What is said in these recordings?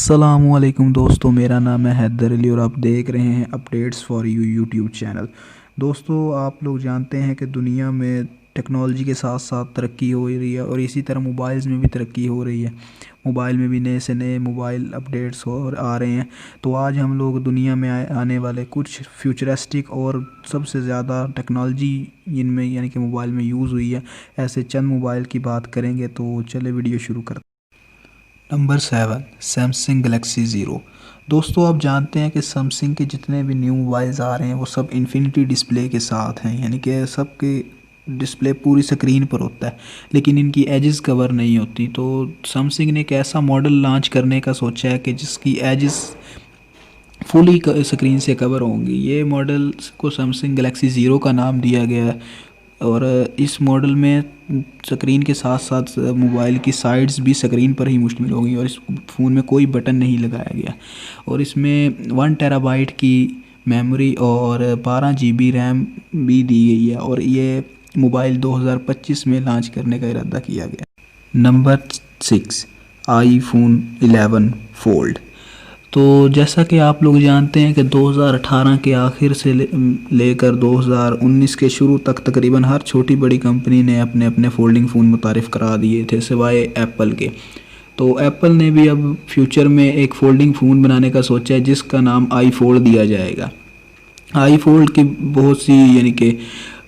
अस्सलाम वालेकुम दोस्तों, मेरा नाम है हैदर अली और आप देख रहे हैं updates for you YouTube channel. दोस्तों, आप लोग जानते हैं कि दुनिया में टेक्नोलॉजी के साथ साथ तरक्की हो रही है और इसी तरह मोबाइल्स में भी तरक्की हो रही है। मोबाइल में भी नए से नए मोबाइल अपडेट्स और आ रहे हैं। तो आज हम लोग दुनिया में आने वाले कुछ फ्यूचरिस्टिक और सबसे ज़्यादा टेक्नोलॉजी इनमें यानी कि मोबाइल में यूज़ हुई है, ऐसे चंद मोबाइल की बात करेंगे। तो चले वीडियो शुरू करते हैं। Number 7, Samsung Galaxy zero. दोस्तों, आप जानते हैं कि सैमसंग के जितने भी न्यू मोबाइल्स आ रहे हैं वो सब इन्फिनिटी डिस्प्ले के साथ हैं, यानी कि सबके डिस्प्ले पूरी स्क्रीन पर होता है लेकिन इनकी एजेस कवर नहीं होती। तो सैमसंग ने एक ऐसा मॉडल लॉन्च करने का सोचा है कि जिसकी एजेस फुली स्क्रीन से कवर होंगी। ये मॉडल को सैमसंग गलेक्सी ज़ीरो का नाम दिया गया है और इस मॉडल में स्क्रीन के साथ साथ मोबाइल की साइड्स भी स्क्रीन पर ही मुश्तमिल होगी और इस फ़ोन में कोई बटन नहीं लगाया गया और इसमें 1 टेराबाइट की मेमोरी और 12 GB रैम भी दी गई है और ये मोबाइल 2025 में लॉन्च करने का इरादा किया गया। Number 6, iPhone 11 fold. तो जैसा कि आप लोग जानते हैं कि 2018 के आखिर से लेकर 2019 के शुरू तक तकरीबन हर छोटी बड़ी कंपनी ने अपने अपने फोल्डिंग फ़ोन मुतारिफ़ करा दिए थे सिवाय एप्पल के। तो एप्पल ने भी अब फ्यूचर में एक फ़ोल्डिंग फ़ोन बनाने का सोचा है जिसका नाम आई फोल्ड दिया जाएगा। आई फोल्ड की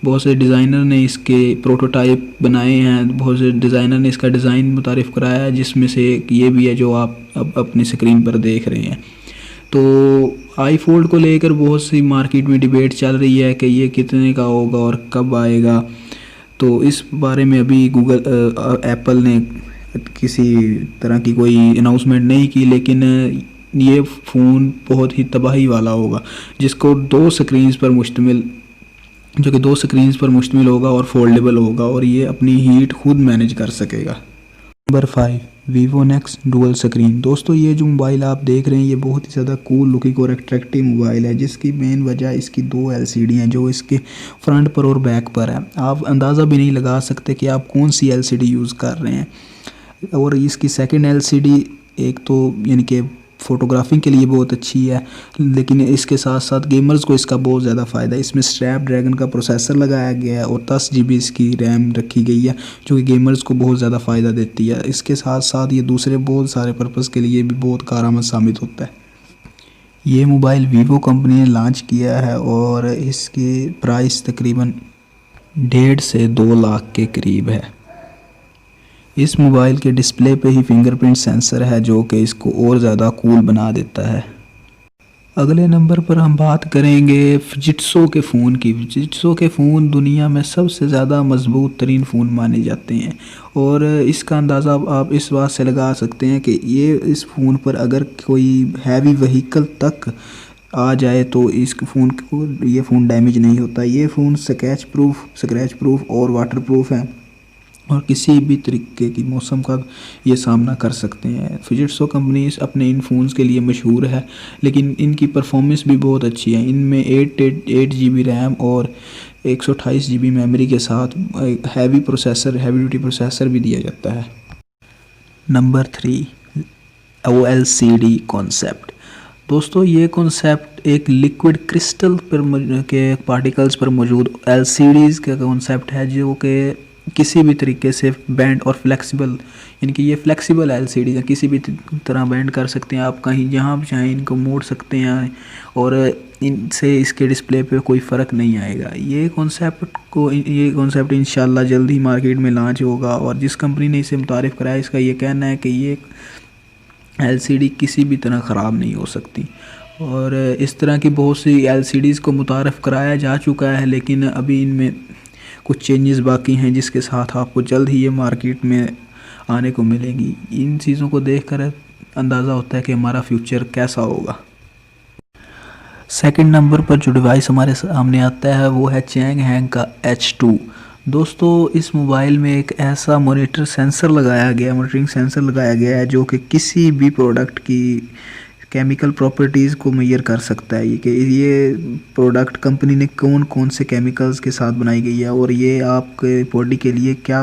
बहुत से डिज़ाइनर ने इसके प्रोटोटाइप बनाए हैं, बहुत से डिज़ाइनर ने इसका डिज़ाइन मुतारिफ़ कराया है, जिसमें से एक ये भी है जो आप अब अपनी स्क्रीन पर देख रहे हैं। तो आई फोल्ड को लेकर बहुत सी मार्केट में डिबेट चल रही है कि ये कितने का होगा और कब आएगा। तो इस बारे में अभी एप्पल ने किसी तरह की कोई अनाउंसमेंट नहीं की, लेकिन ये फ़ोन बहुत ही तबाही वाला होगा जिसको दो स्क्रीन्स पर मुश्तमिल होगा और फोल्डेबल होगा और ये अपनी हीट खुद मैनेज कर सकेगा। Number 5, Vivo next dual screen. दोस्तों, ये जो मोबाइल आप देख रहे हैं ये बहुत ही ज़्यादा कूल लुकिंग और अट्रैक्टिव मोबाइल है, जिसकी मेन वजह इसकी 2 LCD हैं जो इसके फ्रंट पर और बैक पर है। आप अंदाज़ा भी नहीं लगा सकते कि आप कौन सी LCD यूज़ कर रहे हैं। और इसकी सेकेंड LCD एक तो यानी कि फ़ोटोग्राफी के लिए बहुत अच्छी है, लेकिन इसके साथ साथ गेमर्स को इसका बहुत ज़्यादा फ़ायदा है। इसमें स्नैपड्रैगन का प्रोसेसर लगाया गया है और 10 GB इसकी रैम रखी गई है जो कि गेमर्स को बहुत ज़्यादा फ़ायदा देती है। इसके साथ साथ ये दूसरे बहुत सारे पर्पज़ के लिए भी बहुत कारआमद साबित होता है। ये मोबाइल वीवो कंपनी ने लॉन्च किया है और इसकी प्राइस तकरीबन 1.5 से 2 लाख के करीब है। इस मोबाइल के डिस्प्ले पे ही फिंगरप्रिंट सेंसर है जो कि इसको और ज़्यादा कूल बना देता है। अगले नंबर पर हम बात करेंगे फुजित्सु के फ़ोन की। फुजित्सु के फ़ोन दुनिया में सबसे ज़्यादा मजबूत तरीन फ़ोन माने जाते हैं और इसका अंदाज़ा आप इस बात से लगा सकते हैं कि इस फ़ोन पर अगर कोई हैवी व्हीकल तक आ जाए तो ये फ़ोन डैमेज नहीं होता। ये फ़ोन स्क्रैच प्रूफ और वाटर प्रूफ है और किसी भी तरीके की मौसम का ये सामना कर सकते हैं। फुजित्सु कंपनी अपने इन फ़ोन्स के लिए मशहूर है, लेकिन इनकी परफॉर्मेंस भी बहुत अच्छी है। इनमें 8 GB रैम और 128 GB मेमोरी के साथ हैवी ड्यूटी प्रोसेसर भी दिया जाता है। Number 3, OLCD concept. दोस्तों, ये कॉन्सेप्ट एक लिक्विड क्रिस्टल के पार्टिकल्स पर मौजूद LCDs का कॉन्सेप्ट है जो कि किसी भी तरीके से बैंड और फ्लेक्सिबल, यानी कि ये फ्लेक्सिबल LCD है, किसी भी तरह बैंड कर सकते हैं। आप कहीं जहाँ भी चाहें इनको मोड़ सकते हैं और इनसे इसके डिस्प्ले पे कोई फ़र्क नहीं आएगा। ये कॉन्सेप्ट इंशाल्लाह जल्द ही मार्केट में लॉन्च होगा और जिस कंपनी ने इसे मुतारिफ़ कराया इसका ये कहना है कि ये LCD किसी भी तरह ख़राब नहीं हो सकती। और इस तरह की बहुत सी LCDs को मुतारिफ़ कराया जा चुका है, लेकिन अभी इनमें कुछ चेंजेस बाकी हैं जिसके साथ आपको जल्द ही ये मार्केट में आने को मिलेंगी। इन चीज़ों को देखकर अंदाज़ा होता है कि हमारा फ्यूचर कैसा होगा। सेकंड नंबर पर जो डिवाइस हमारे सामने आता है वो है चैंग हैंग का H2। दोस्तों, इस मोबाइल में एक ऐसा मॉनिटरिंग सेंसर लगाया गया है जो कि किसी भी प्रोडक्ट की केमिकल प्रॉपर्टीज़ को मेजर कर सकता है कि ये प्रोडक्ट कंपनी ने कौन कौन से केमिकल्स के साथ बनाई गई है और ये आपके बॉडी के लिए क्या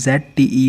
ZTE